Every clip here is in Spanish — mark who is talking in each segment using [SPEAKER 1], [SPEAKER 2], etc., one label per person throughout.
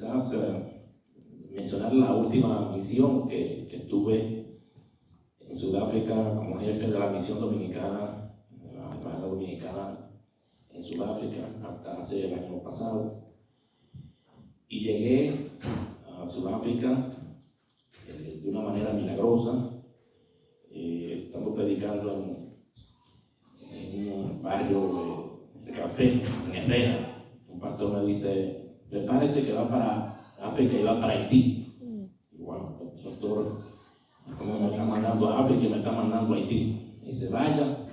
[SPEAKER 1] quizás mencionar la última misión que estuve en Sudáfrica como jefe de la misión dominicana, de la embajada dominicana en Sudáfrica, hasta hace el año pasado. Y llegué a Sudáfrica de una manera milagrosa, estando predicando en un barrio de café en Herrera. Un pastor me dice: prepárese que va para África y va para Haití. Y bueno, el pastor, como me está mandando a África y me está mandando a Haití. Y dice: vaya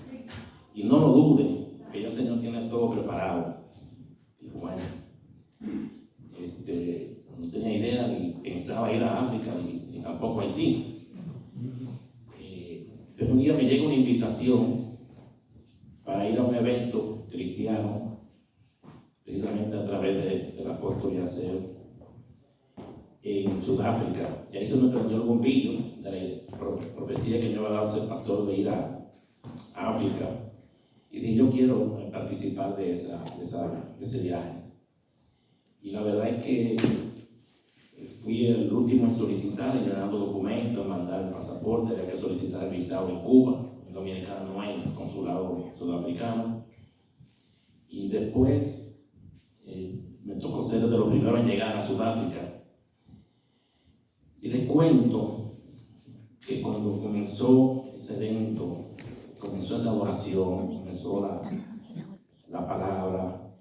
[SPEAKER 1] y no lo dude, que ya el Señor tiene todo preparado. Y bueno, no tenía idea ni pensaba ir a África ni tampoco a Haití. Pero un día me llega una invitación para ir a un evento cristiano, precisamente a través del apóstol Yasser, en Sudáfrica. Y ahí se me prendió el bombillo de la profecía que me iba a dar el pastor de ir a África. Y dije: yo quiero participar de ese viaje. Y la verdad es que fui el último en solicitar, en llenar los documentos, en mandar el pasaporte. Había que solicitar el visado en Cuba. En Dominicana no hay consulado sudafricano. Y después me tocó ser de los primeros en llegar a Sudáfrica. Y les cuento que cuando comenzó ese evento, comenzó esa adoración, comenzó la palabra,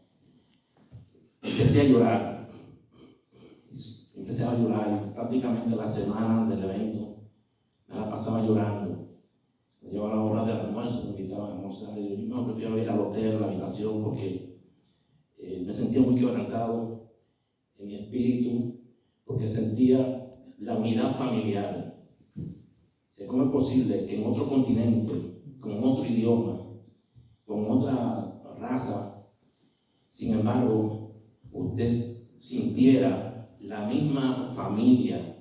[SPEAKER 1] empecé a llorar. Prácticamente la semana del evento me la pasaba llorando. Me llevaba a la hora del almuerzo, me invitaban a almorzar y yo prefiero ir al hotel, a la habitación, porque me sentía muy quebrantado en mi espíritu, porque sentía la unidad familiar. ¿Cómo es posible que en otro continente, con otro idioma, con otra raza, sin embargo, usted sintiera la misma familia?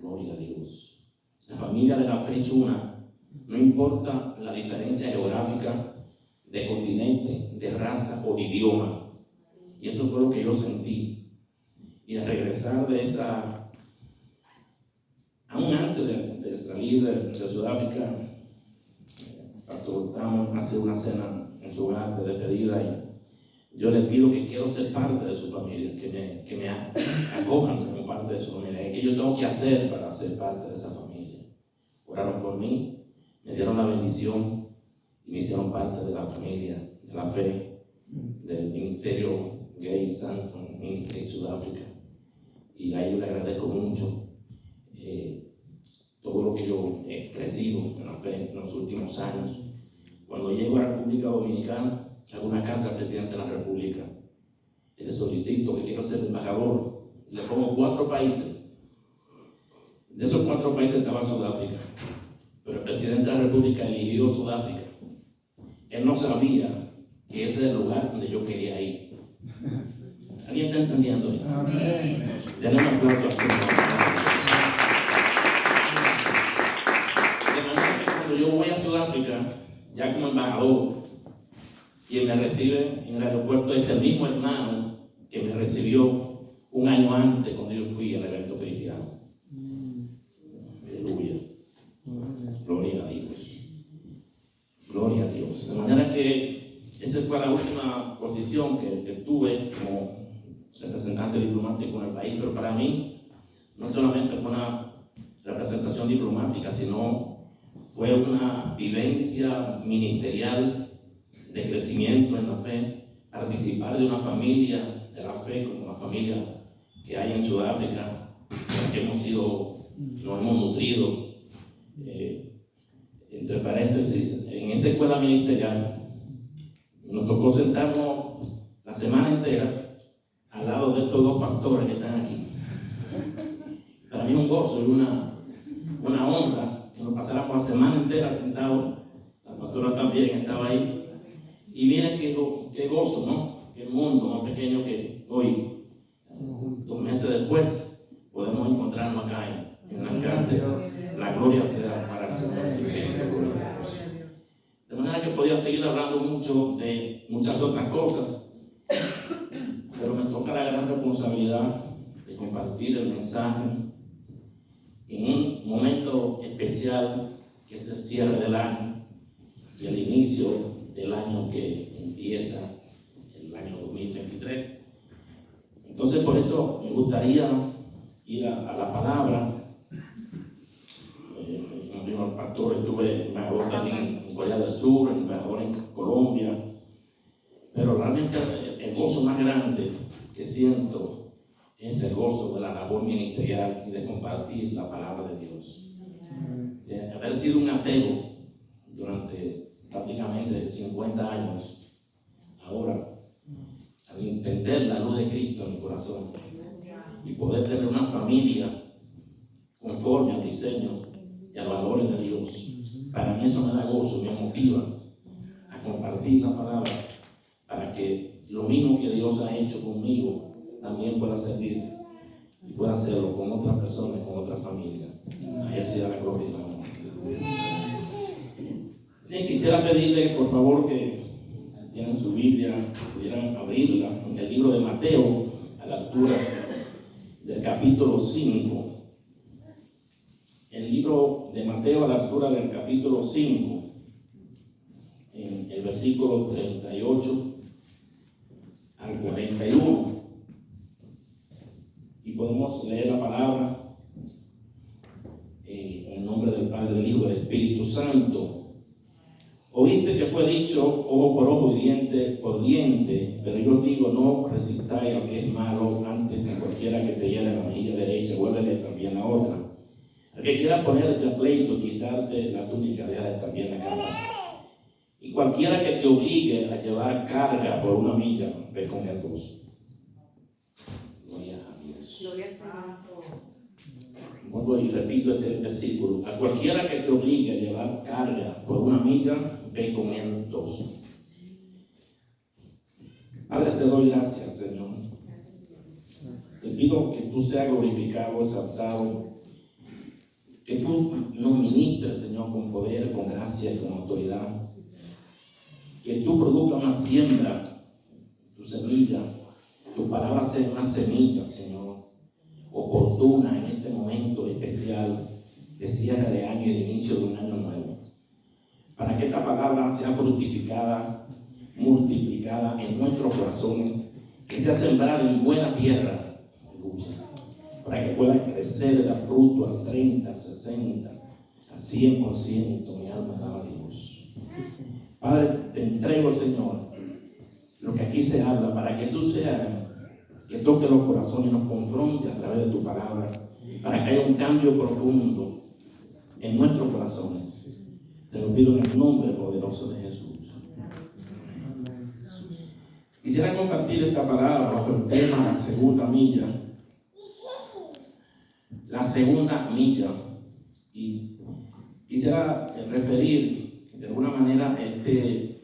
[SPEAKER 1] Gloria a Dios. La familia de la fe es una. No importa la diferencia geográfica, de continente, de raza o de idioma. Y eso fue lo que yo sentí. Y al regresar de esa, aún antes de salir de Sudáfrica, estábamos a hacer una cena en su hogar de despedida y yo les pido que quiero ser parte de su familia, que me acojan como parte de su familia. ¿Qué yo tengo que hacer para ser parte de esa familia? Oraron por mí, me dieron la bendición y me hicieron parte de la familia, de la fe, del ministerio Gay Santo Ministry en Sudáfrica. Y a ellos les agradezco mucho todo lo que yo he crecido en la fe en los últimos años. Cuando llego a la República Dominicana, hago una carta al presidente de la República y le solicito que quiero ser embajador. Le pongo 4 países. De esos 4 países estaba Sudáfrica, pero el presidente de la República eligió Sudáfrica. Él no sabía que ese era el lugar donde yo quería ir. ¿Alguien está entendiendo esto? Amén. Denle un aplauso al Señor. De manera que cuando yo voy a Sudáfrica, ya como embajador, quien me recibe en el aeropuerto es el mismo hermano que me recibió un año antes cuando yo fui al evento cristiano. Aleluya. Gloria a Dios. Gloria a Dios. De manera que esa fue la última posición que tuve como representante diplomático en el país, pero para mí no solamente fue una representación diplomática, sino fue una vivencia ministerial de crecimiento en la fe, participar de una familia de la fe como la familia que hay en Sudáfrica, que nos hemos nutrido. Entre paréntesis, en esa escuela ministerial nos tocó sentarnos la semana entera al lado de estos 2 pastores que están aquí. Para mí es un gozo y una honra que nos pasáramos la semana entera sentados. La pastora también estaba ahí. Y miren qué gozo, ¿no? Qué mundo más pequeño que hoy, 2 meses después, podemos encontrarnos acá en Ancarte. La gloria sea para el Señor. De manera que podía seguir hablando mucho de muchas otras cosas, pero me toca la gran responsabilidad responsabilidad de compartir el mensaje en un momento especial que es el cierre del año, hacia el inicio del año que empieza el año 2023. Entonces, por eso me gustaría ir a la palabra. Como dijo el pastor, estuve embajador también en Corea del Sur, embajador en Colombia, pero realmente el gozo más grande que siento es el gozo de la labor ministerial y de compartir la palabra de Dios. De haber sido un ateo durante prácticamente 50 años, ahora, al entender la luz de Cristo en mi corazón y poder tener una familia conforme al diseño y a los valores de Dios, para mí eso me da gozo, me motiva a compartir la palabra para que lo mismo que Dios ha hecho conmigo también pueda servir y pueda hacerlo con otras personas, con otras familias. A Él sea la gloria y la honra. Sí, quisiera pedirle por favor que si tienen su Biblia pudieran abrirla en el libro de Mateo a la altura del capítulo 5. El libro de Mateo a la altura del capítulo 5, en el versículo 38 al 41. Y podemos leer la palabra en el nombre del Padre, del Hijo y del Espíritu Santo. Oíste que fue dicho ojo por ojo y diente por diente, pero yo digo, no resistáis a lo que es malo, antes a cualquiera que te hiera la mejilla derecha, vuélvele también la otra. El que quiera ponerte a pleito, quitarte la túnica, déjale también la capa. Y cualquiera que te obligue a llevar carga por una milla, ve con el dos. Gloria a Dios. Gloria al Señor. Vuelvo y repito este versículo. A cualquiera que te obligue a llevar carga por una milla, ve con él dos. Padre, te doy gracias, Señor. Te pido que tú seas glorificado, exaltado, que tú nos ministres, Señor, con poder, con gracia y con autoridad. Que tú produzcas una siembra, tu semilla, tu palabra sea una semilla, Señor, oportuna en este momento especial de cierre de año y de inicio de un año nuevo. Para que esta palabra sea fructificada, multiplicada en nuestros corazones, que sea sembrada en buena tierra, para que pueda crecer y dar fruto al 30, al 60, al 100%, mi alma alaba a Dios. Padre, te entrego, Señor, lo que aquí se habla, para que tú seas, que toque los corazones y nos confronte a través de tu palabra, para que haya un cambio profundo en nuestros corazones. Te lo pido en el nombre poderoso de Jesús. Quisiera compartir esta palabra bajo el tema la segunda milla. La segunda milla. Y quisiera referir de alguna manera este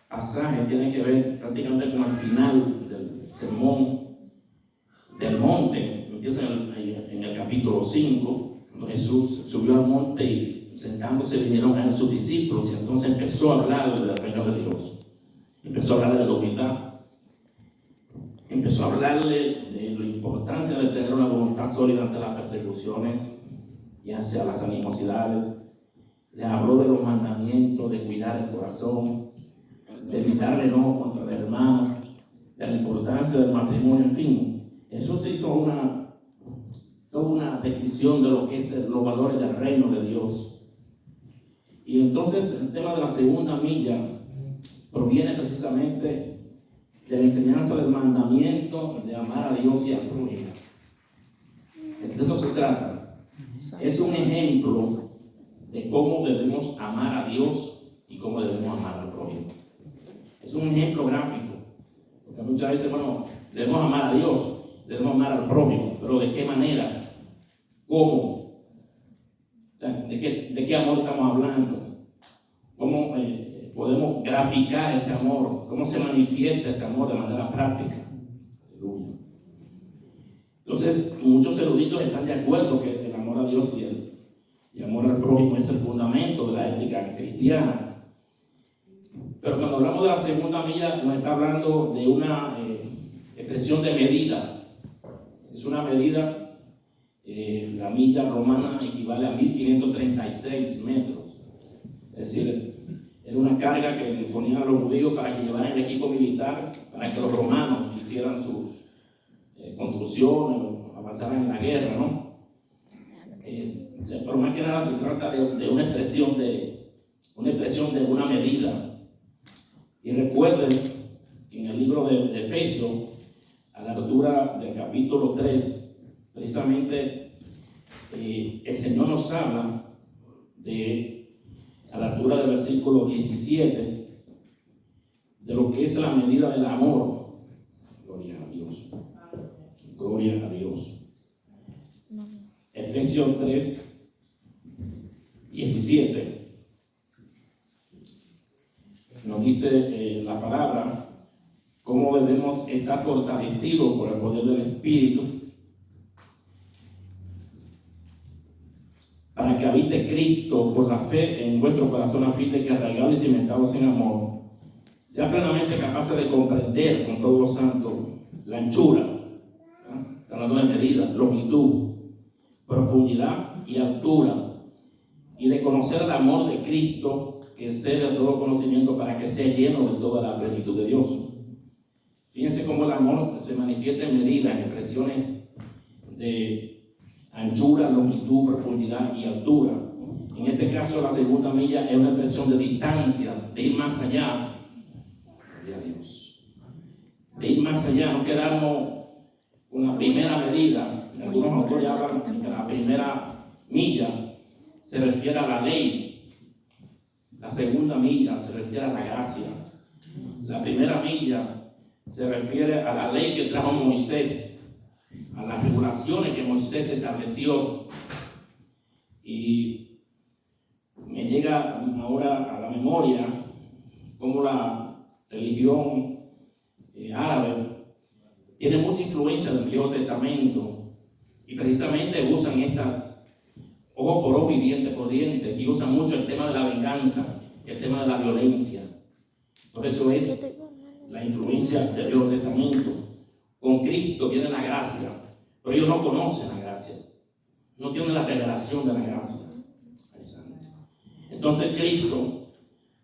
[SPEAKER 1] pasaje tiene que ver prácticamente con el final del sermón del monte. Empieza en el capítulo 5, cuando Jesús subió al monte y sentándose vinieron a él sus discípulos, y entonces empezó a hablar del reino de Dios. Empezó a hablar de la humildad. Empezó a hablarle de la importancia de tener una voluntad sólida ante las persecuciones y hacia las animosidades. Le habló de los mandamientos, de cuidar el corazón, de evitar el enojo contra el hermano, de la importancia del matrimonio, en fin. Jesús hizo toda una descripción de lo que es los valores del reino de Dios. Y entonces el tema de la segunda milla proviene precisamente de la enseñanza del mandamiento de amar a Dios y al prójimo. De eso se trata. Es un ejemplo de cómo debemos amar a Dios y cómo debemos amar al prójimo. Es un ejemplo gráfico, porque muchas veces, bueno, debemos amar a Dios, debemos amar al prójimo, pero ¿de qué manera? ¿Cómo? O sea, ¿de qué amor estamos hablando? ¿Cómo podemos graficar ese amor? ¿Cómo se manifiesta ese amor de manera práctica? Aleluya. Entonces, muchos eruditos están de acuerdo que el amor a Dios y el amor al prójimo es el fundamento de la ética cristiana. Pero cuando hablamos de la segunda milla, nos está hablando de una expresión de medida. una medida, la milla romana equivale a 1536 metros. Es decir, era una carga que le ponían a los judíos para que llevaran el equipo militar, para que los romanos hicieran sus construcciones o avanzaran en la guerra, ¿no? Pero más que nada se trata de una expresión de una medida. Y recuerden que en el libro de Efesios, a la altura del capítulo 3, precisamente el Señor nos habla a la altura del versículo 17, de lo que es la medida del amor. Gloria a Dios. Gloria a Dios. Efesios 3, 17. Nos dice la palabra cómo debemos estar fortalecidos por el poder del Espíritu para que habite Cristo por la fe en vuestro corazón, a fin de que, arraigados y cimentados en amor, sean plenamente capaces de comprender con todos los santos la anchura, hablando de medida, longitud, profundidad y altura, y de conocer el amor de Cristo, que excede a todo conocimiento, para que sea lleno de toda la plenitud de Dios. Fíjense cómo el amor se manifiesta en medida, en expresiones de anchura, longitud, profundidad y altura. En este caso, la segunda milla es una expresión de distancia, de ir más allá. Gloria a Dios. De ir más allá, no quedarnos con la primera medida. Algunos autores hablan que la primera milla se refiere a la ley, la segunda milla se refiere a la gracia. La primera milla se refiere a la ley que trajo Moisés, a las regulaciones que Moisés estableció. Y me llega ahora a la memoria cómo la religión árabe tiene mucha influencia del Viejo Testamento, y precisamente usan estas ojo por ojo y diente por diente, y usan mucho el tema de la venganza, el tema de la violencia. Por eso es la influencia del Viejo Testamento. Con Cristo viene la gracia, pero ellos no conocen la gracia, no tienen la revelación de la gracia. Entonces Cristo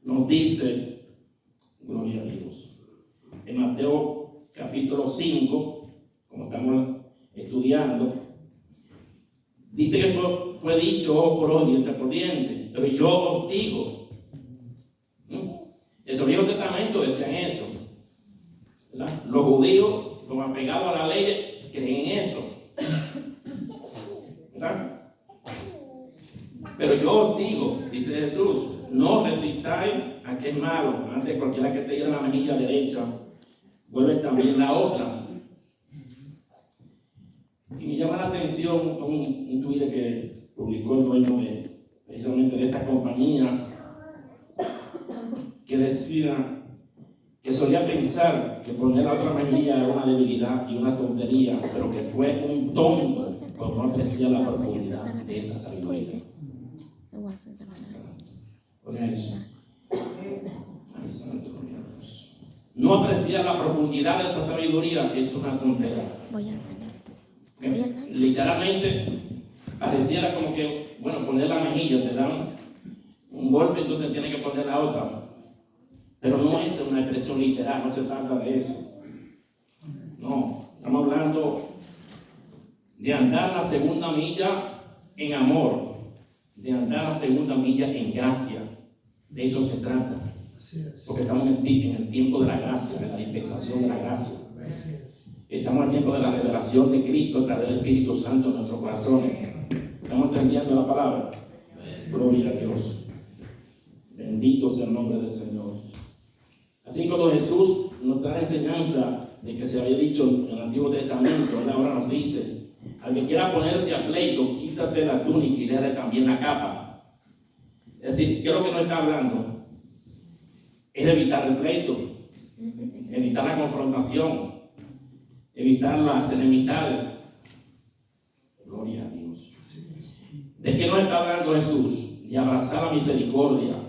[SPEAKER 1] nos dice, gloria a Dios, en Mateo capítulo 5, como estamos estudiando, dice que fue dicho ojo por ojo, diente por diente, pero yo os digo. El Viejo Testamento decían eso, ¿verdad? Los judíos, los apegados a la ley, creen en eso, ¿verdad? Pero yo os digo, dice Jesús, no resistáis a que es malo. Antes, cualquiera que te diera la mejilla derecha, vuelve también la otra. Y me llama la atención un Twitter que publicó el dueño precisamente de esta compañía, que decía que solía pensar que poner la otra mejilla era una debilidad y una tontería, pero que fue un tonto por no apreciar la profundidad de esa sabiduría. Oiga eso. Ay, santo Dios. No apreciar la profundidad de esa sabiduría es una tontería. Literalmente pareciera como que, bueno, poner la mejilla, te dan un golpe, entonces tiene que poner la otra. Pero no es una expresión literal, no se trata de eso. No, estamos hablando de andar la segunda milla en amor, de andar la segunda milla en gracia. De eso se trata. Porque estamos en el tiempo de la gracia, de la dispensación de la gracia. Estamos en el tiempo de la revelación de Cristo a través del Espíritu Santo en nuestros corazones. ¿Estamos entendiendo la palabra? Gloria a Dios. Bendito sea el nombre del Señor. Así como Jesús nos trae la enseñanza de que se había dicho en el Antiguo Testamento, él ahora nos dice: al que quiera ponerte a pleito, quítate la túnica y déjale también la capa. Es decir, ¿qué es lo que nos está hablando? Es evitar el pleito, evitar la confrontación, evitar las enemistades. Gloria a Dios. ¿De qué nos está hablando Jesús? De abrazar la misericordia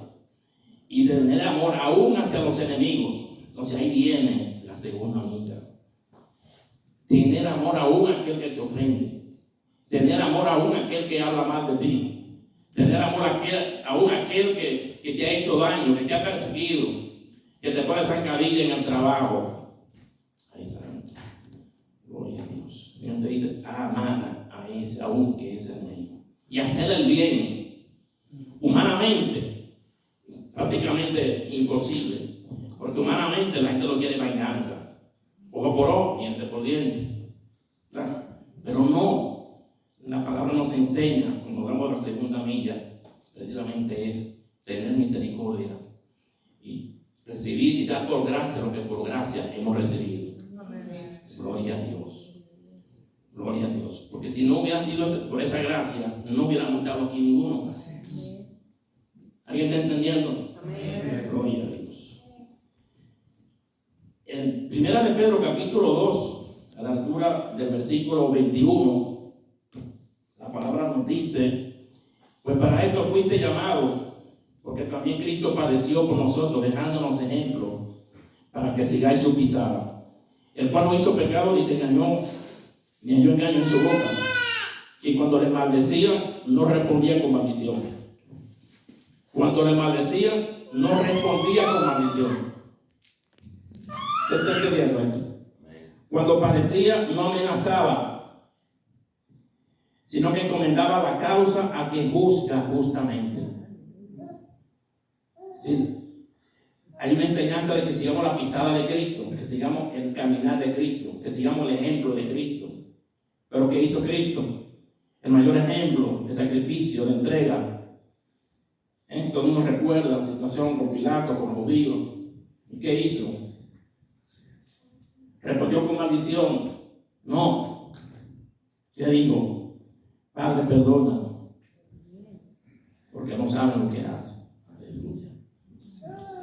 [SPEAKER 1] y de tener amor aún hacia los enemigos. Entonces ahí viene la segunda milla. tener amor aún a aquel que te ofende, tener amor aún a aquel que habla mal de ti, tener amor aún a aquel que te ha hecho daño, que te ha perseguido, que te pone zancadilla en el trabajo. Ay, santo, gloria a Dios. El Señor te dice, amar a ese aún que es enemigo y hacer el bien. Humanamente, prácticamente imposible, porque humanamente la gente no quiere venganza. Ojo por ojo, diente por diente. ¿Verdad? Pero no, la palabra nos enseña, cuando damos la segunda milla, precisamente es tener misericordia y recibir y dar por gracia lo que por gracia hemos recibido. Amén. Gloria a Dios. Gloria a Dios. Porque si no hubiera sido por esa gracia, no hubiéramos estado aquí ninguno. ¿Alguien está entendiendo? Amén. Gloria a Dios. En 1 de Pedro capítulo 2, a la altura del versículo 21, la palabra nos dice, pues para esto fuiste llamados, porque también Cristo padeció por nosotros, dejándonos ejemplo, para que sigáis su pisada, el cual no hizo pecado ni se engañó, ni halló engaño en su boca, y cuando le maldecían, no respondía con maldición. Cuando le maldecían, no respondía con maldición. ¿Te está entendiendo esto? Cuando padecía, no amenazaba, sino que encomendaba la causa a quien juzga justamente. ¿Sí? Hay una enseñanza de que sigamos la pisada de Cristo, que sigamos el caminar de Cristo, que sigamos el ejemplo de Cristo. Pero ¿qué hizo Cristo? El mayor ejemplo de sacrificio, de entrega. Todo el mundo recuerda la situación con Pilato, con los judíos. ¿Y qué hizo? ¿Respondió con maldición? No. ¿Qué dijo? Padre, perdona, porque no saben lo que hacen. Aleluya.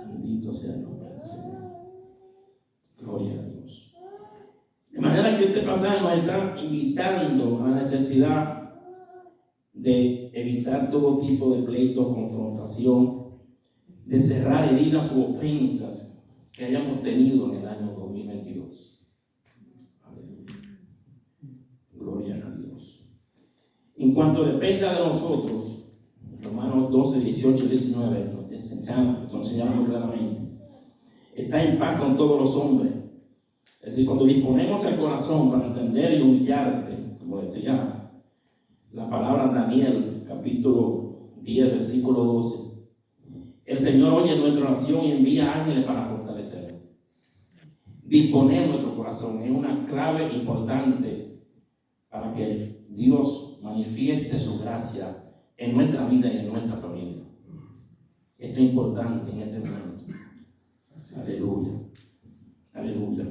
[SPEAKER 1] Bendito sea el nombre del Señor. Gloria a Dios. De manera que este pasaje nos está invitando a la necesidad de evitar todo tipo de pleitos, confrontación, de cerrar heridas u ofensas que hayamos tenido en el año 2022. Gloria a Dios. En cuanto dependa de nosotros, Romanos 12, 18 y 19 nos enseña muy claramente. Está en paz con todos los hombres. Es decir, cuando disponemos el corazón para entender y humillarte, como decía la palabra Daniel, capítulo 10, versículo 12, el Señor oye nuestra oración y envía ángeles para fortalecer. Disponer nuestro corazón es una clave importante para que Dios manifieste su gracia en nuestra vida y en nuestra familia. Esto es importante en este momento. Aleluya. Aleluya.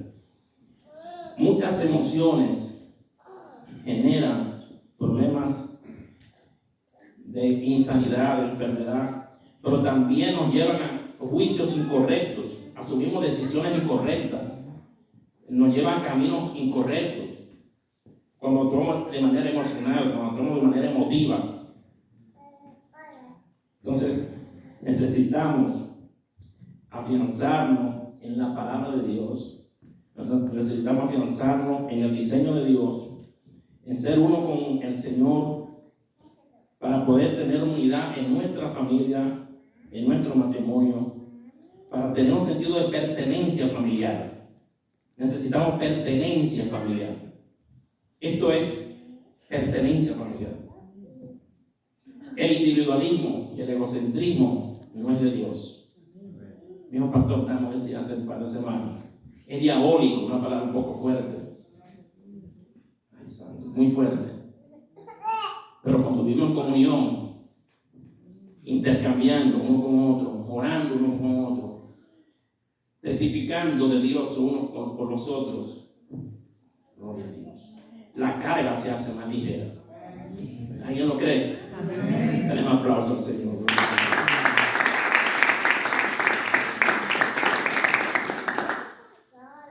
[SPEAKER 1] Muchas emociones generan problemas de insanidad, de enfermedad, pero también nos llevan a juicios incorrectos, asumimos decisiones incorrectas, nos llevan a caminos incorrectos. Cuando actuamos de manera emocional, cuando actuamos de manera emotiva. Entonces, necesitamos afianzarnos en la palabra de Dios. Necesitamos afianzarnos en el diseño de Dios, en ser uno con el Señor, para poder tener unidad en nuestra familia, en nuestro matrimonio, para tener un sentido de pertenencia familiar. Necesitamos pertenencia familiar. Esto es pertenencia familiar. El individualismo y el egocentrismo no es de Dios. Mi hijo pastor Tamo decía hace un par de semanas, es diabólico, una palabra un poco fuerte. Ay, santo, muy fuerte. Pero cuando vivimos en comunión, intercambiando uno con otro, orando uno con otro, testificando de Dios unos por los otros, gloria a Dios, la carga se hace más ligera. ¿Alguien lo cree? Dale un aplauso al Señor.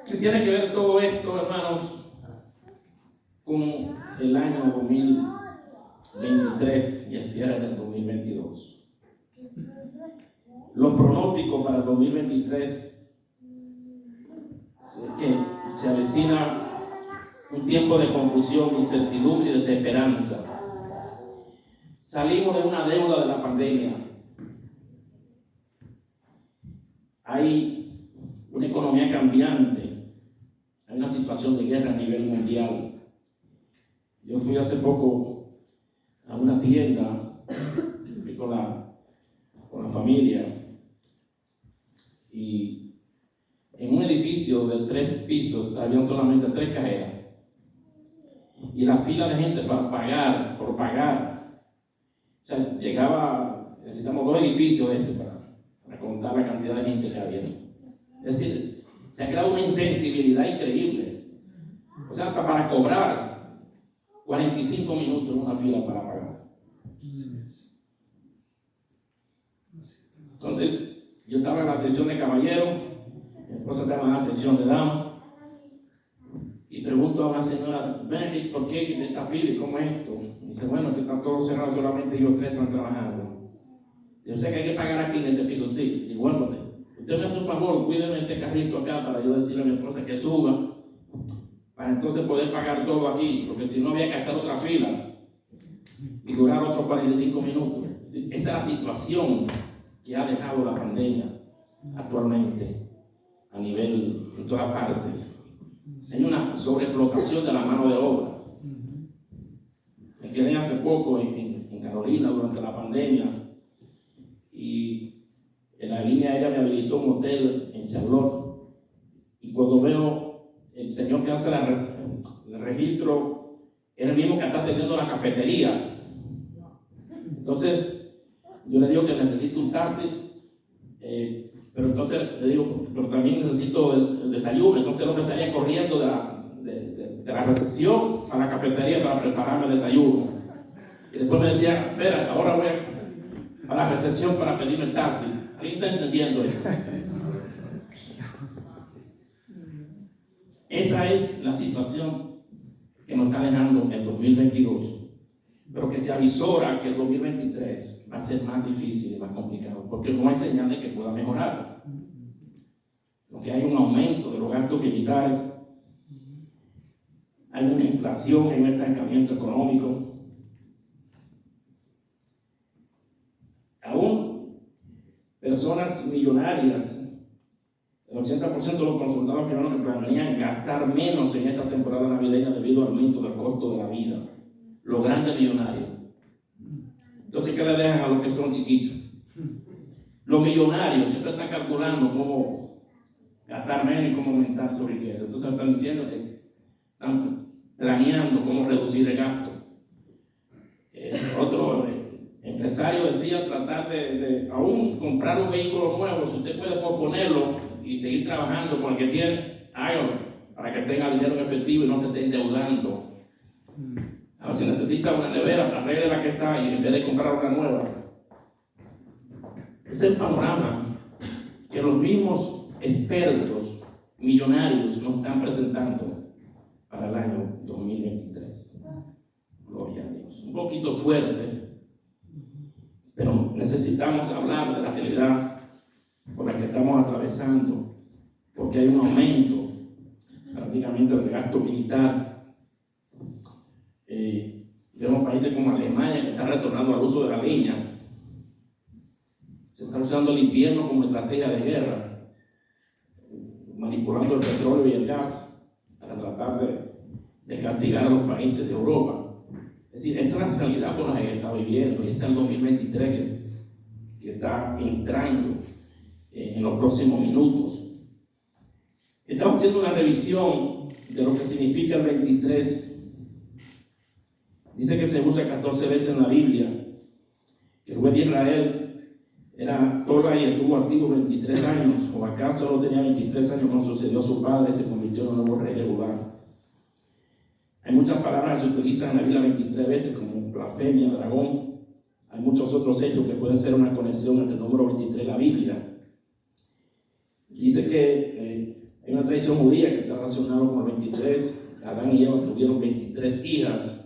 [SPEAKER 1] Se tiene que ver todo esto, hermanos, con el año 2023 y el cierre del 2022. Los pronósticos para el 2023 que se avecina un tiempo de confusión, incertidumbre y desesperanza. Salimos de una deuda de la pandemia. Hay una economía cambiante, hay una situación de guerra a nivel mundial. Yo fui hace poco a una tienda, fui con la familia, y en un edificio de 3 pisos habían solamente 3 cajeras. Y la fila de gente para pagar, por pagar. O sea, necesitamos 2 edificios de estos para contar la cantidad de gente que había. Es decir, se ha creado una insensibilidad increíble. O sea, hasta para cobrar 45 minutos en una fila para pagar. Entonces, yo estaba en la sesión de caballero, mi esposa estaba en la sesión de dama, y pregunto a una señora, ven aquí, ¿por qué esta fila y cómo es esto? Y dice, bueno, que están todos cerrados, solamente ellos 3 están trabajando. Yo sé que hay que pagar aquí en este piso, sí. Y bueno, usted me hace un favor, cuídeme este carrito acá para yo decirle a mi esposa que suba, para entonces poder pagar todo aquí, porque si no había que hacer otra fila y durar otros 45 minutos. Esa es la situación que ha dejado la pandemia actualmente a nivel en todas partes. Hay una sobreexplotación de la mano de obra. Me quedé hace poco en Carolina durante la pandemia, y en la línea aérea me habilitó un hotel en Charlotte, y cuando veo el señor que hace el registro, es el mismo que está atendiendo la cafetería. Entonces yo le digo que necesito un taxi, pero entonces le digo, pero también necesito el desayuno. Entonces el hombre salía corriendo de la recepción a la cafetería para prepararme el desayuno. Y después me decía, espera, ahora voy a la recepción para pedirme el taxi. ¿Alguien está entendiendo esto? Esa es la situación que nos está dejando el 2022. Pero que se avisora que el 2023 va a ser más difícil y más complicado, porque no hay señales que pueda mejorar. Lo que hay un aumento de los gastos militares, hay una inflación, hay un estancamiento económico. Aún personas millonarias, el 80% de los consultados afirmaron que planean gastar menos en esta temporada navideña debido al aumento del costo de la vida. Los grandes millonarios. Entonces, ¿qué le dejan a los que son chiquitos? Los millonarios siempre están calculando cómo gastar menos y cómo aumentar su riqueza. Entonces están diciendo que están planeando cómo reducir el gasto. Otro empresario decía tratar de aún comprar un vehículo nuevo. Si usted puede posponerlo y seguir trabajando con el que tiene, hágalo, para que tenga dinero en efectivo y no se esté endeudando. Ahora, si necesita una nevera, arregle la que está y en vez de comprar una nueva. Ese es el panorama que los mismos expertos millonarios nos están presentando para el año 2023. Gloria a Dios. Un poquito fuerte, pero necesitamos hablar de la realidad por la que estamos atravesando, porque hay un aumento prácticamente del gasto militar. Vemos países como Alemania que están retornando al uso de la leña. Se está usando el invierno como estrategia de guerra, manipulando el petróleo y el gas para tratar de castigar a los países de Europa. Es decir, esa es la realidad por la que está viviendo, y ese es el 2023 que está entrando en los próximos minutos. Estamos haciendo una revisión de lo que significa el 23. Dice que se usa 14 veces en la Biblia, que el rey de Israel era Tola y estuvo activo 23 años, o acá solo tenía 23 años cuando sucedió a su padre y se convirtió en el nuevo rey de Judá. Hay muchas palabras que se utilizan en la Biblia 23 veces, como blasfemia, dragón. Hay muchos otros hechos que pueden ser una conexión entre el número 23 y la Biblia. Dice que hay una tradición judía que está relacionada con el 23. Adán y Eva tuvieron 23 hijas.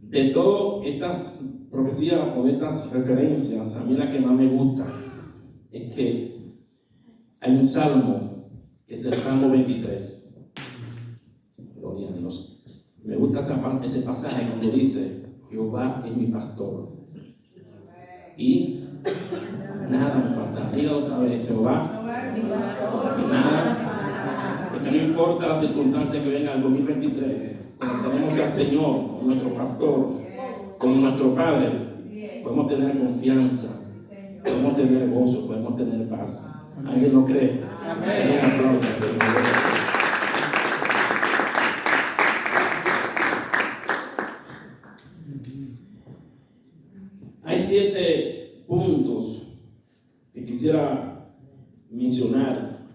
[SPEAKER 1] De todas estas profecías o de estas referencias, a mí la que más me gusta es que hay un salmo que es el Salmo 23. Gloria a Dios. Me gusta ese pasaje cuando dice: Jehová es mi pastor y nada me falta. Diga otra vez: Jehová es mi pastor y nada. Así que no importa la circunstancia que venga en el 2023, cuando tenemos al Señor como nuestro pastor, como nuestro Padre, podemos tener confianza, podemos tener gozo, podemos tener paz. ¿Alguien lo cree? Amén. Un aplauso al Señor. Hay 7 puntos que quisiera mencionar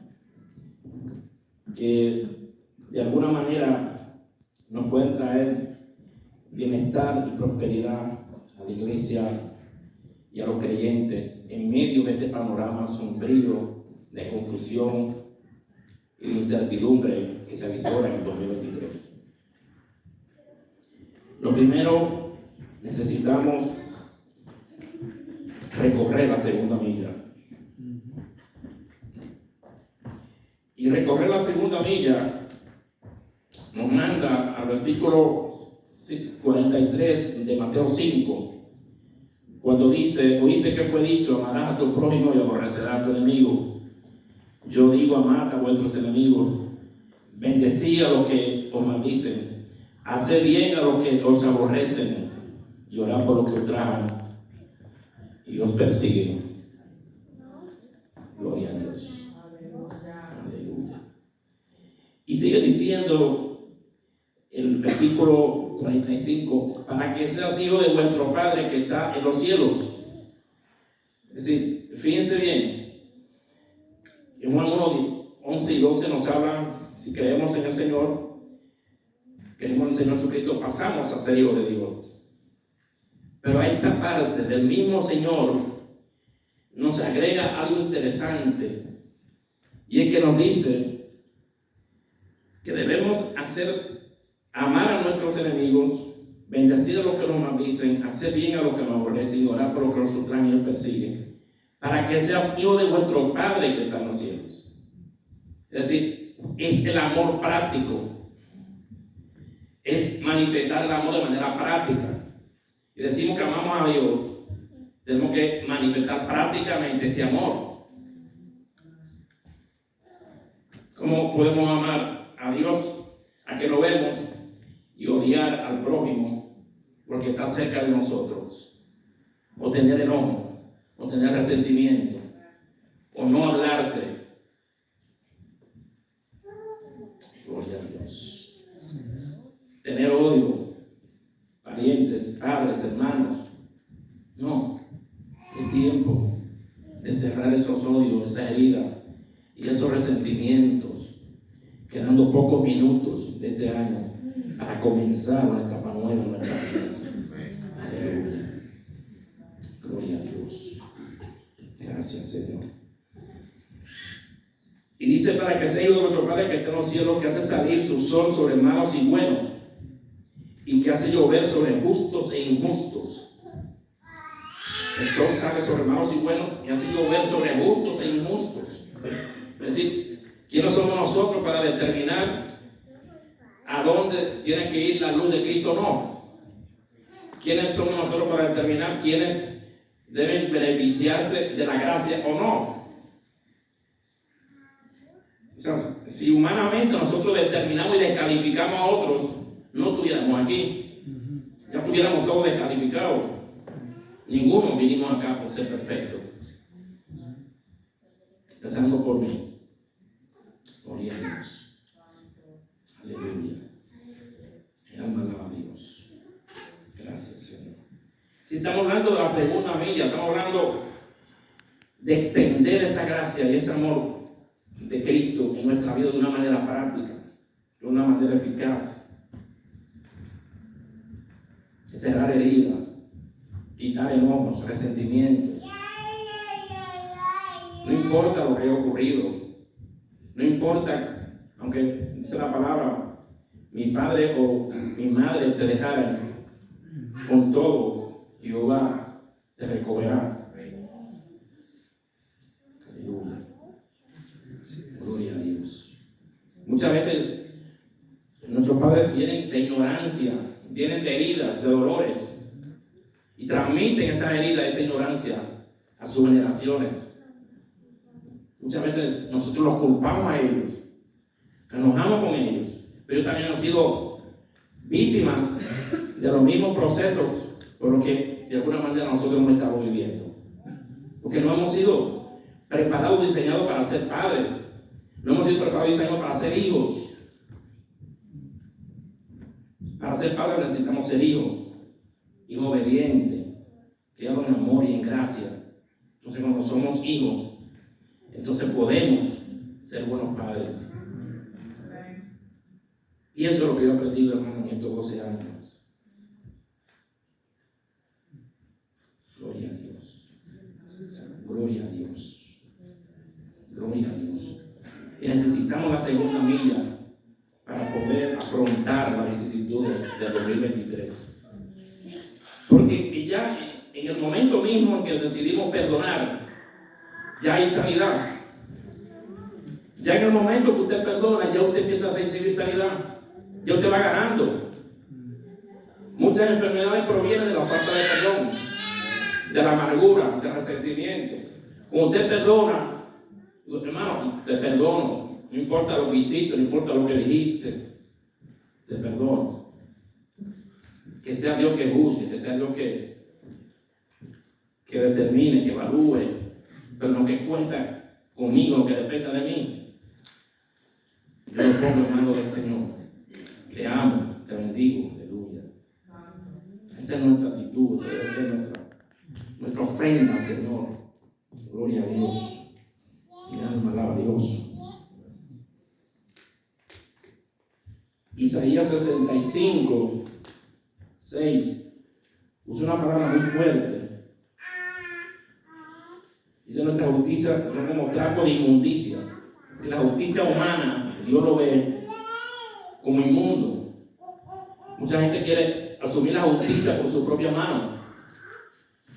[SPEAKER 1] que de alguna manera nos pueden traer bienestar y prosperidad a la iglesia y a los creyentes en medio de este panorama sombrío de confusión y de incertidumbre que se avisora en el 2023. Lo primero, necesitamos recorrer la segunda milla. Y recorrer la segunda milla nos manda al versículo 43 de Mateo 5, cuando dice: oíste que fue dicho, amarás a tu prójimo y aborrecerás a tu enemigo. Yo digo, amad a vuestros enemigos, bendecid a los que os maldicen, haced bien a los que os aborrecen, y orad por los que os ultrajan y os persiguen. Gloria a Dios. Aleluya. Y sigue diciendo el versículo 45: para que seas hijo de vuestro Padre que está en los cielos. Es decir, fíjense bien, en Juan 1, 11 y 12 nos habla, si creemos en el Señor, creemos en el Señor Jesucristo, pasamos a ser hijos de Dios. Pero a esta parte del mismo Señor nos agrega algo interesante, y es que nos dice que debemos amar a nuestros enemigos, bendecir a los que nos maldicen, hacer bien a los que nos aborrecen, orar por los que nos ultrajan y nos persiguen, para que seas hijo de vuestro Padre que está en los cielos. Es decir, es el amor práctico, es manifestar el amor de manera práctica. Y decimos que amamos a Dios, tenemos que manifestar prácticamente ese amor. ¿Cómo podemos amar a Dios, a que lo vemos, y odiar al prójimo porque está cerca de nosotros? O tener enojo, o tener resentimiento, o no hablarse. Gloria a Dios. Tener odio, parientes, padres, hermanos. No, es tiempo de cerrar esos odios, esa herida y esos resentimientos, quedando pocos minutos de este año para comenzar una etapa nueva en nuestra vida. Aleluya. Gloria a Dios. Gracias, Señor. Y dice: para que sea hijo de vuestro Padre que está en los cielos, que hace salir su sol sobre malos y buenos, y que hace llover sobre justos e injustos. El sol sale sobre malos y buenos y hace llover sobre justos e injustos. Es decir, ¿quiénes somos nosotros para determinar a dónde tiene que ir la luz de Cristo o no? ¿Quiénes somos nosotros para determinar quiénes deben beneficiarse de la gracia o no? O sea, si humanamente nosotros determinamos y descalificamos a otros, no estuviéramos aquí. Ya estuviéramos todos descalificados. Ninguno vinimos acá por ser perfectos. Rezando por mí. Gloria a Dios. Aleluya. Mi alma alaba a Dios. Gracias, Señor. Si estamos hablando de la segunda milla, estamos hablando de extender esa gracia y ese amor de Cristo en nuestra vida de una manera práctica, de una manera eficaz. Cerrar heridas, quitar enojos, resentimientos. No importa lo que haya ocurrido, no importa, aunque dice la palabra, mi padre o mi madre te dejaran, con todo Jehová te recogerá. Aleluya. Gloria a Dios. Muchas veces nuestros padres vienen de ignorancia, vienen de heridas, de dolores, y transmiten esa herida, esa ignorancia a sus generaciones. Muchas veces nosotros los culpamos a ellos, nos enojamos con ellos, pero ellos también han sido víctimas de los mismos procesos por los que de alguna manera nosotros no estamos viviendo. Porque no hemos sido preparados, diseñados para ser padres. No hemos sido preparados y diseñados para ser hijos. Para ser padres necesitamos ser hijos obedientes, criados en amor y en gracia. Entonces cuando somos hijos, entonces podemos ser buenos padres. Y eso es lo que yo he aprendido, hermano, en estos 12 años. Gloria a Dios. Gloria a Dios. Gloria a Dios. Y necesitamos la segunda milla para poder afrontar las vicisitudes del 2023. Porque ya en el momento mismo en que decidimos perdonar, ya hay sanidad. Ya en el momento que usted perdona, ya usted empieza a recibir sanidad. Ya usted va ganando. Muchas enfermedades provienen de la falta de perdón, de la amargura, del resentimiento. Cuando usted perdona, hermano, te perdono. No importa lo que hiciste, no importa lo que dijiste, te perdono. Que sea Dios que juzgue, que sea Dios que determine, que evalúe, pero lo que cuenta conmigo, lo que dependa de mí, yo lo pongo en manos del Señor. Te amo, te bendigo, aleluya. Esa es nuestra actitud, esa debe ser nuestra ofrenda al Señor. Gloria a Dios. Mi alma alaba a Dios. Isaías 65, 6. Usa una palabra muy fuerte. Dice: nuestra justicia no como trapo de inmundicia. Si la justicia humana, Dios lo ve como inmundo. Mucha gente quiere asumir la justicia por su propia mano.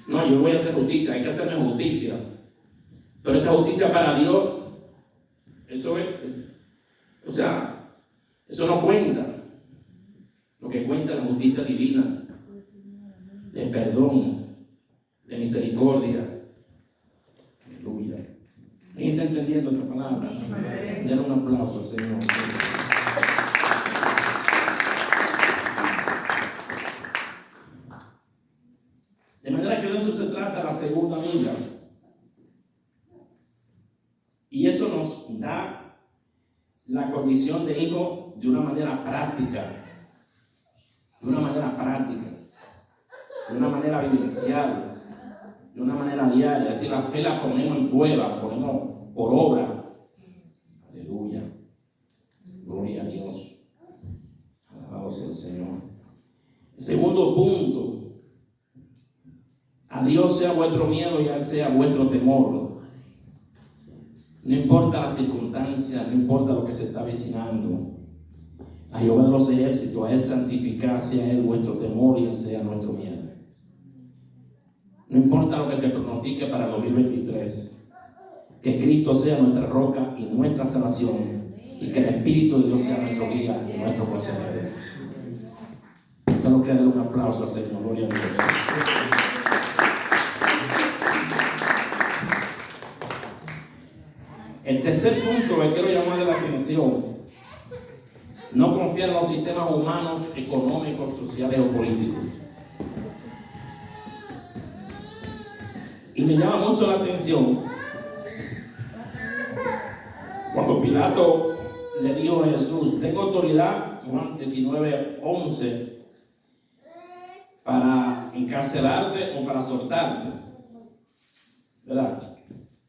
[SPEAKER 1] No, yo voy a hacer justicia, hay que hacerme justicia. Pero esa justicia para Dios, eso es, eso no cuenta. Lo que cuenta es la justicia divina, de perdón, de misericordia. Aleluya. ¿Alguien está entendiendo esta palabra? Denle un aplauso al Señor. De manera que de eso se trata la segunda milla. Y eso nos da la condición de hijo de una manera práctica. De una manera práctica. De una manera vivencial. De una manera diaria. Es decir, la fe la ponemos en prueba, la ponemos por obra. Aleluya. Gloria a Dios. Alabado sea el Señor. El segundo punto. A Dios sea vuestro miedo y a Él sea vuestro temor. No importa las circunstancias, no importa lo que se está avecinando. A Jehová de los ejércitos, a Él santificar, sea Él vuestro temor y Él sea nuestro miedo. No importa lo que se pronostique para el 2023. Que Cristo sea nuestra roca y nuestra salvación. Y que el Espíritu de Dios sea nuestro guía y nuestro consejero. Tengo que darle un aplauso al Señor. Gloria a Dios. El tercer punto que quiero llamarle la atención: no confiar en los sistemas humanos, económicos, sociales o políticos. Y me llama mucho la atención cuando Pilato le dijo a Jesús: tengo autoridad, Juan 19:11, para encarcelarte o para soltarte, ¿verdad?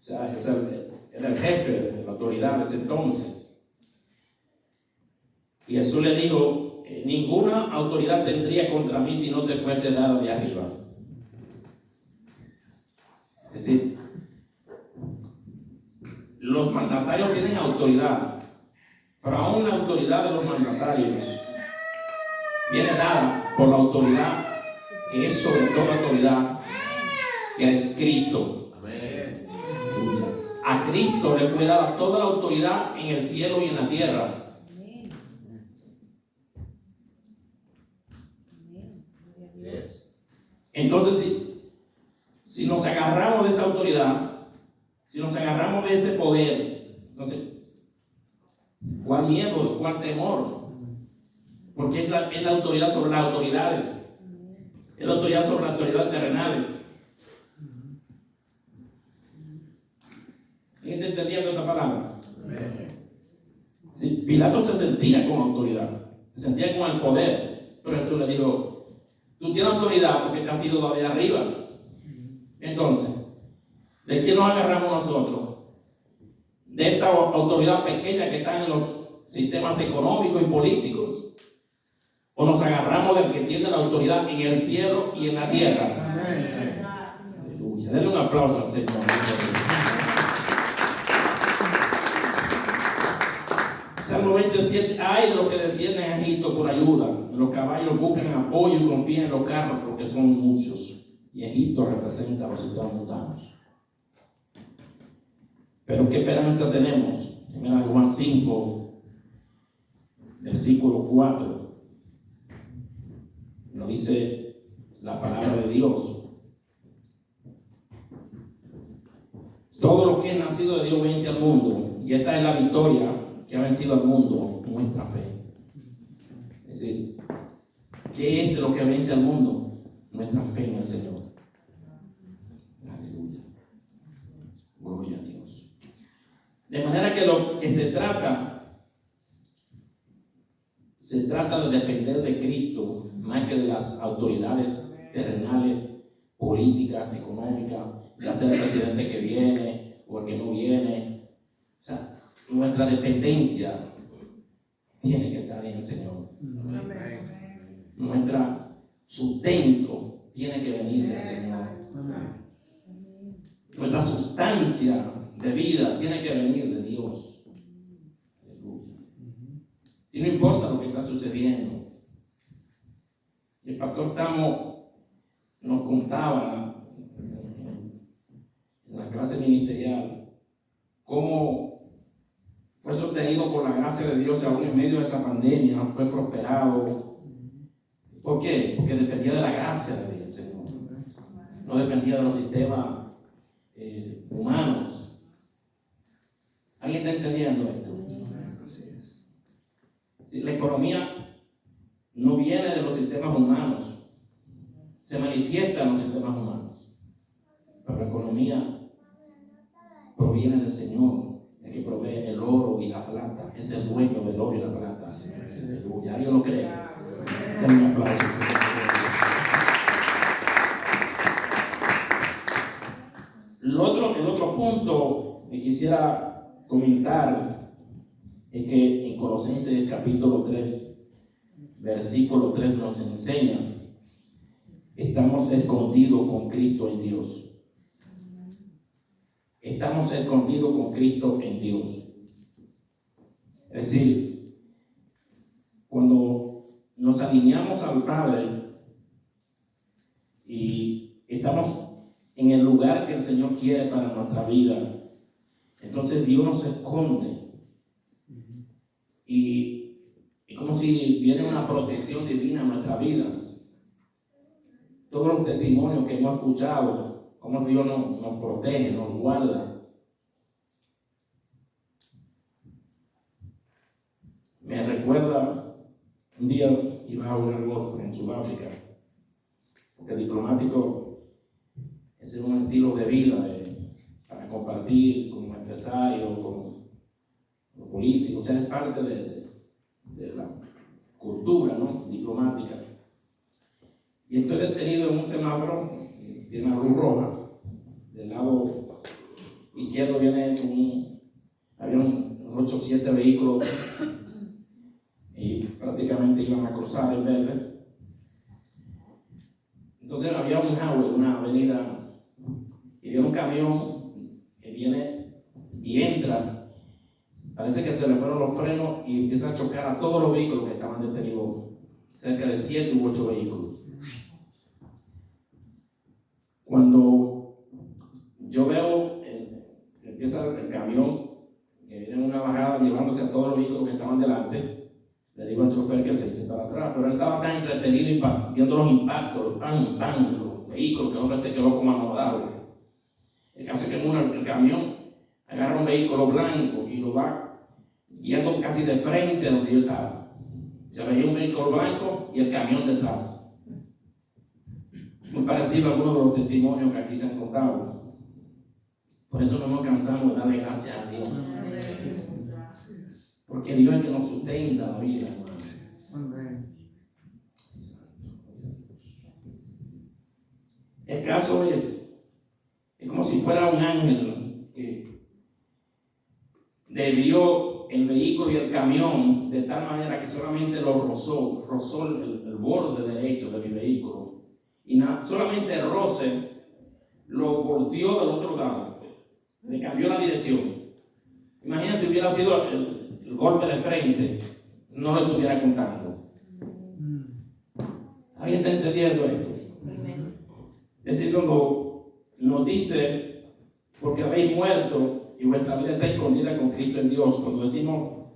[SPEAKER 1] O sea, era el jefe de la autoridad de ese entonces. Y Jesús le dijo: ninguna autoridad tendría contra mí si no te fuese dada de arriba. Es decir, los mandatarios tienen autoridad, pero aún la autoridad de los mandatarios viene dada por la autoridad que es sobre toda autoridad, que es Cristo. A Cristo le fue dada toda la autoridad en el cielo y en la tierra. Entonces, si nos agarramos de esa autoridad, si nos agarramos de ese poder, entonces, ¿cuál miedo? ¿Cuál temor? Porque es la autoridad sobre las autoridades. Es la autoridad sobre las autoridades terrenales. ¿Alguien está entendiendo esta palabra? Sí, Pilato se sentía con autoridad, se sentía con el poder, pero Jesús le dijo: tú tienes autoridad porque te has ido dado de arriba. Entonces, ¿de qué nos agarramos nosotros? ¿De esta autoridad pequeña que está en los sistemas económicos y políticos? ¿O nos agarramos del que tiene la autoridad en el cielo y en la tierra? Aleluya. Denle un aplauso al Señor. Salmo 27, ay de los que descienden a Egipto por ayuda. Los caballos buscan apoyo y confían en los carros porque son muchos. Y Egipto representa a los sistemas mundanos. Pero ¿qué esperanza tenemos? En Juan 5, versículo 4, nos dice la palabra de Dios: todo lo que es nacido de Dios vence al mundo, y esta es la victoria que ha vencido al mundo, nuestra fe. Es decir, ¿qué es lo que vence al mundo? Nuestra fe en el Señor. Aleluya. Gloria a Dios. De manera que lo que se trata de depender de Cristo más que de las autoridades terrenales, políticas, económicas, ya sea el presidente que viene o el que no viene. O sea, nuestra dependencia tiene que estar en el Señor. Amén. Nuestro sustento tiene que venir del Señor. Amén. Nuestra sustancia de vida tiene que venir de Dios. Aleluya. Y no importa lo que está sucediendo. El pastor Tamo nos contaba en la clase ministerial cómo fue sostenido por la gracia de Dios aún en medio de esa pandemia, fue prosperado. ¿Por qué? Porque dependía de la gracia de Dios, Señor. No dependía de los sistemas humanos. ¿Alguien está entendiendo esto? Sí, la economía no viene de los sistemas humanos, se manifiesta en los sistemas humanos, pero la economía proviene del Señor, el que provee el oro y la plata. Es el dueño del oro y la plata. Aleluya. ¿Alguien lo cree? Denle un aplauso. El otro punto que quisiera comentar es que en Colosenses capítulo 3, versículo 3 nos enseña: estamos escondidos con Cristo en Dios. Estamos escondidos con Cristo en Dios. Es decir, cuando nos alineamos al Padre y estamos en el lugar que el Señor quiere para nuestra vida, entonces Dios nos esconde. Y es como si viene una protección divina en nuestras vidas. Todos los testimonios que hemos escuchado, cómo Dios nos protege, nos guarda. Me recuerda, un día iba a jugar golf en Sudáfrica, porque el diplomático es un estilo de vida para compartir con los empresarios, con los políticos. O sea, es parte de la cultura, ¿no?, diplomática. Y estoy detenido en un semáforo, tiene una luz roja. Del lado izquierdo había unos 8 o 7 vehículos y prácticamente iban a cruzar el verde. Entonces había un highway, una avenida, y viene un camión que viene y entra. Parece que se le fueron los frenos y empieza a chocar a todos los vehículos que estaban detenidos, cerca de 7 u 8 vehículos. Cuando yo veo empieza el camión que viene en una bajada llevándose a todos los vehículos que estaban delante, le digo al chofer que se eche para atrás, pero él estaba tan entretenido viendo los impactos, los vehículos, que el hombre se quedó como anodado. El caso es que el camión agarra un vehículo blanco y lo va guiando casi de frente a donde yo estaba. Se veía un vehículo blanco y el camión detrás. Muy parecido a algunos de los testimonios que aquí se han contado. Por eso no nos cansamos de darle gracias a Dios. Porque Dios es el que nos sustenta la vida. El caso es como si fuera un ángel que desvió el vehículo y el camión de tal manera que solamente lo rozó el borde derecho de mi vehículo. Y solamente el roce lo volteó del otro lado, le cambió la dirección. Imagínense si hubiera sido el golpe de frente, no lo estuviera contando. ¿Alguien está entendiendo esto? Es decir, cuando nos dice, porque habéis muerto y vuestra vida está escondida con Cristo en Dios, cuando decimos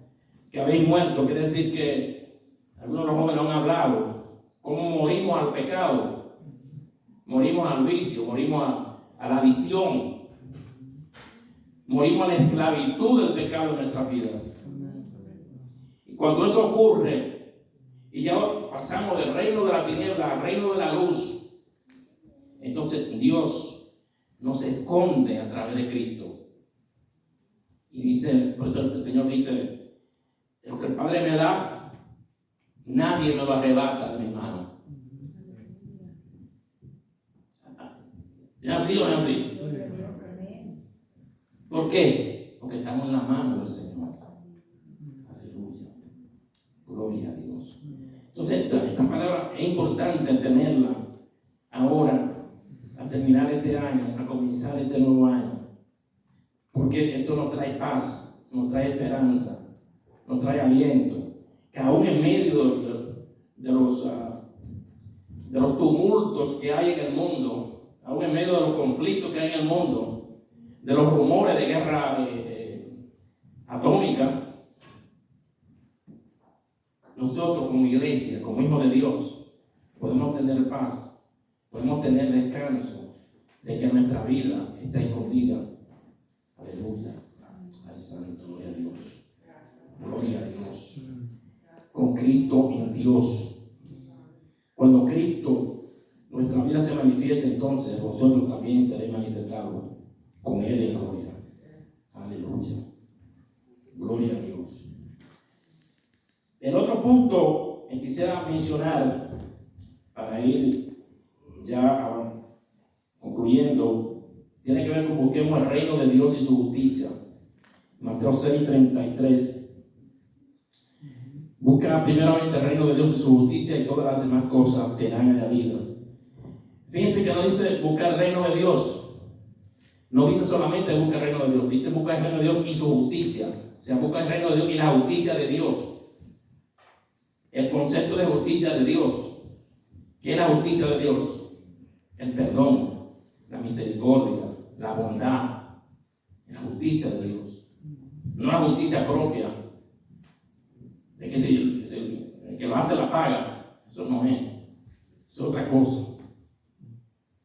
[SPEAKER 1] que habéis muerto, quiere decir que algunos de los jóvenes han hablado, cómo morimos al pecado, morimos al vicio, morimos a la adicción, morimos a la esclavitud del pecado en nuestras vidas. Y cuando eso ocurre, y ya pasamos del reino de la tiniebla al reino de la luz, entonces Dios nos esconde a través de Cristo. Y dice, por eso el Señor dice, lo que el Padre me da, nadie me lo arrebata de mi mano. ¿Es así o no es así? ¿Por qué? Porque estamos en la mano del Señor. Aleluya. Gloria a Dios. Entonces, esta palabra es importante tenerla ahora, a terminar este año, a comenzar este nuevo año. Porque esto nos trae paz, nos trae esperanza, nos trae aliento. Que aún en medio de los tumultos que hay en el mundo, aún en medio de los conflictos que hay en el mundo, de los rumores de guerra atómica, nosotros como iglesia, como hijos de Dios, podemos tener paz, podemos tener descanso de que nuestra vida está escondida. Aleluya. Ay, santo, gloria a Dios. Gloria a Dios. Con Cristo en Dios. Cuando Cristo, nuestra vida se manifieste, entonces vosotros también seréis manifestados con Él en gloria. Aleluya. Gloria a Dios. El otro punto que quisiera mencionar para ir ya concluyendo, tiene que ver con busquemos el reino de Dios y su justicia. Mateo 6:33. Busca primeramente el reino de Dios y su justicia y todas las demás cosas serán añadidas. Fíjense que no dice buscar el reino de Dios. No dice solamente busca el reino de Dios. Dice busca el reino de Dios y su justicia. O sea, busca el reino de Dios y la justicia de Dios. El concepto de justicia de Dios. ¿Qué es la justicia de Dios? El perdón, la misericordia, la bondad. La justicia de Dios. No la justicia propia. De que si el que lo hace la paga. Eso no es. Es otra cosa.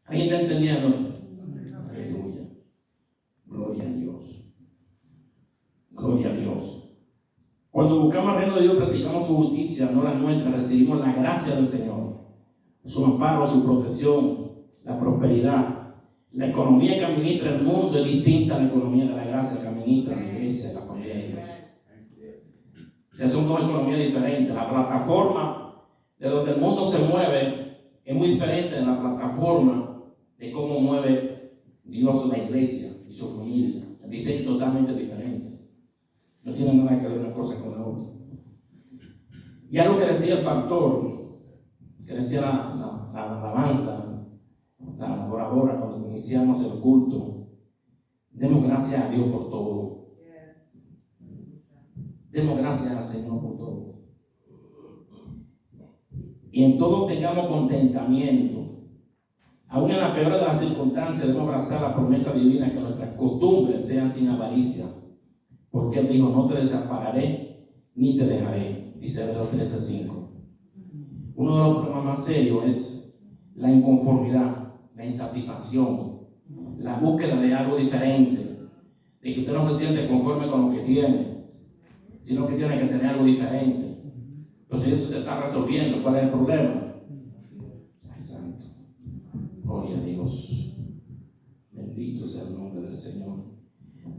[SPEAKER 1] ¿Alguien está entendiendo esto? Aleluya. Gloria a Dios. Gloria a Dios. Cuando buscamos el reino de Dios, practicamos su justicia, no la nuestra, recibimos la gracia del Señor, su amparo, su protección, la prosperidad. La economía que administra el mundo es distinta a la economía de la gracia que administra la iglesia, la familia de Dios. O sea, son dos economías diferentes. La plataforma de donde el mundo se mueve es muy diferente de la plataforma de cómo mueve Dios la iglesia y su familia. El diseño es totalmente diferente. No tiene nada que ver una cosa con la otra. Y algo que decía el pastor, que decía la alabanza, la oradora cuando iniciamos el culto, demos gracias a Dios por todo. Demos gracias al Señor por todo. Y en todo tengamos contentamiento. Aún en la peor de las circunstancias debemos abrazar la promesa divina que nuestras costumbres sean sin avaricia. Porque Él dijo, no te desampararé ni te dejaré. Dice Hebreos 13:5. Uno de los problemas más serios es la inconformidad. la insatisfacción, la búsqueda de algo diferente, de que usted no se siente conforme con lo que tiene, sino que tiene que tener algo diferente. Entonces eso se está resolviendo. ¿Cuál es el problema? Ay, santo. Gloria a Dios. Bendito sea el nombre del Señor.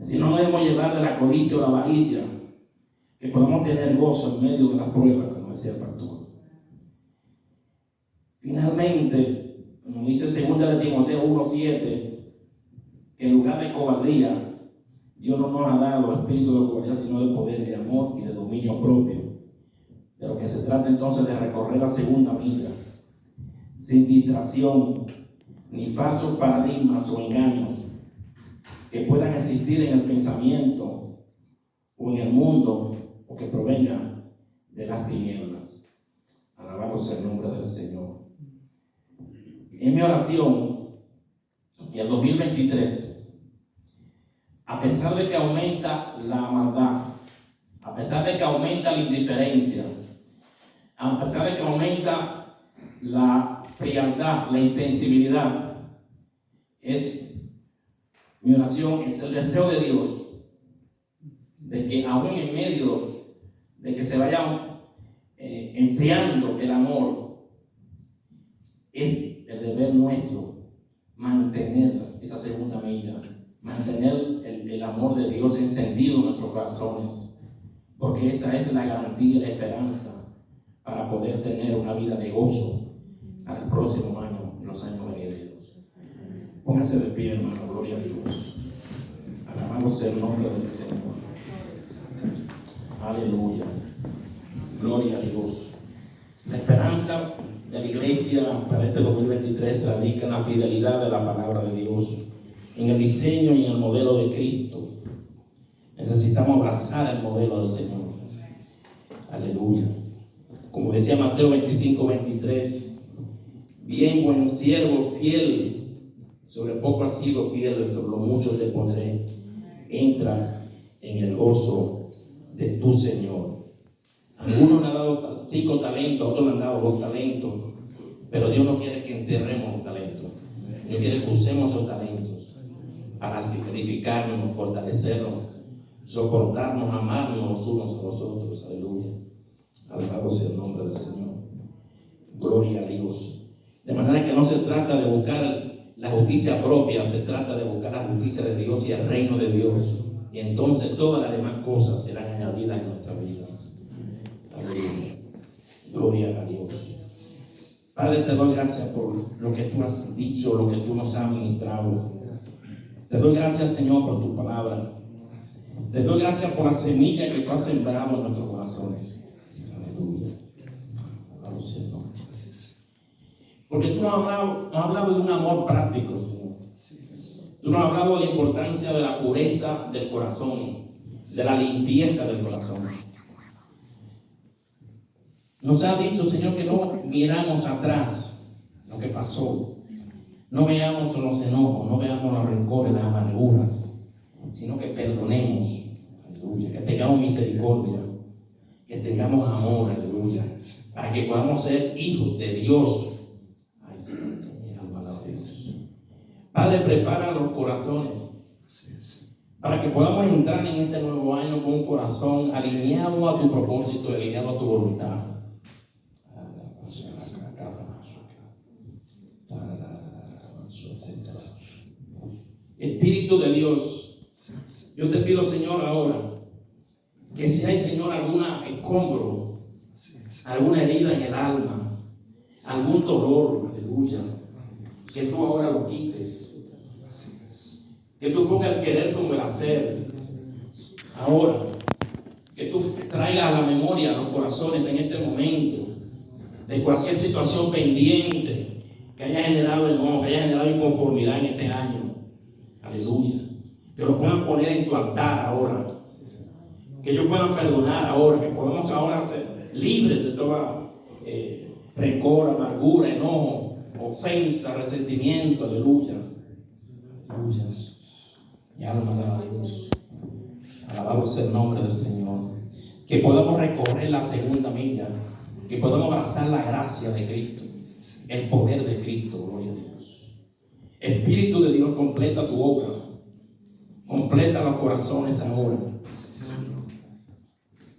[SPEAKER 1] Si no nos debemos llevar de la codicia o la avaricia, que podamos tener gozo en medio de la prueba, como decía el pastor. Finalmente, como dice 2 de Timoteo 1:7, que en lugar de cobardía, Dios no nos ha dado espíritu de cobardía, sino de poder, de amor y de dominio propio. De lo que se trata entonces de recorrer la segunda milla, sin distracción, ni falsos paradigmas o engaños que puedan existir en el pensamiento o en el mundo o que provengan de las tinieblas. Alabado sea el nombre del Señor. En mi oración, que el 2023, a pesar de que aumenta la maldad, a pesar de que aumenta la indiferencia, a pesar de que aumenta la frialdad, la insensibilidad, mi oración es el deseo de Dios de que aún en medio de que se vaya enfriando el amor, es el deber nuestro mantener esa segunda milla, mantener el amor de Dios encendido en nuestros corazones, porque esa es la garantía y la esperanza para poder tener una vida de gozo para el próximo año, en los años venideros. Póngase de pie, hermano, gloria a Dios. Alabado sea el nombre del Señor. Aleluya. Gloria a Dios. La esperanza de la iglesia para este 2023 radica en la fidelidad de la palabra de Dios, en el diseño y en el modelo de Cristo. Necesitamos abrazar el modelo del Señor. Aleluya. Como decía Mateo 25:23, bien, buen siervo fiel, sobre poco has sido fiel, sobre lo mucho te pondré. Entra en el gozo de tu Señor. Algunos le han dado 5 talentos, otros le han dado 2 talentos, pero Dios no quiere que enterremos los talentos. Dios quiere que usemos esos talentos para edificarnos, fortalecernos, soportarnos, amarnos los unos a los otros. Aleluya. Alabado sea el nombre del Señor. Gloria a Dios. De manera que no se trata de buscar la justicia propia, se trata de buscar la justicia de Dios y el reino de Dios. Y entonces todas las demás cosas serán añadidas en nuestras vidas. Aleluya. Gloria a Dios. Padre, te doy gracias por lo que tú has dicho, lo que tú nos has ministrado. Te doy gracias, Señor, por tu palabra. Te doy gracias por la semilla que tú has sembrado en nuestros corazones. Aleluya. Alabado sea el nombre. Porque tú nos has hablado de un amor práctico, Señor. Tú nos has hablado de la importancia de la pureza del corazón, de la limpieza del corazón. Nos ha dicho, Señor, que no miramos atrás lo que pasó. No veamos los enojos, no veamos los rencores, las amarguras, sino que perdonemos, aleluya, que tengamos misericordia, que tengamos amor, aleluya, para que podamos ser hijos de Dios. Ay, Señor, mi alma alaba a Dios. Padre, prepara los corazones para que podamos entrar en este nuevo año con un corazón alineado a tu propósito, alineado a tu voluntad. Espíritu de Dios, yo te pido, Señor, ahora que si hay, Señor, alguna escombro, alguna herida en el alma, algún dolor, aleluya, que tú ahora lo quites, que tú pongas el querer como el hacer ahora, que tú traigas a la memoria los corazones en este momento de cualquier situación pendiente que haya generado enojo, que haya generado inconformidad en este año. Aleluya. Que lo puedan poner en tu altar ahora. Que ellos puedan perdonar ahora. Que podamos ahora ser libres de toda rencor, amargura, enojo, ofensa, resentimiento. Aleluya. Aleluya. Mi alma alaba a Dios. Alabado sea el nombre del Señor. Que podamos recorrer la segunda milla. Que podamos abrazar la gracia de Cristo. El poder de Cristo. Gloria a Dios. Espíritu de Dios, completa tu obra. Completa los corazones ahora.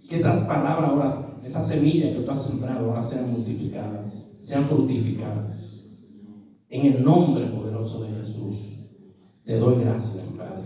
[SPEAKER 1] Que estas palabras ahora, esas semillas que tú has sembrado, ahora sean multiplicadas, sean fructificadas. En el nombre poderoso de Jesús, te doy gracias, Padre.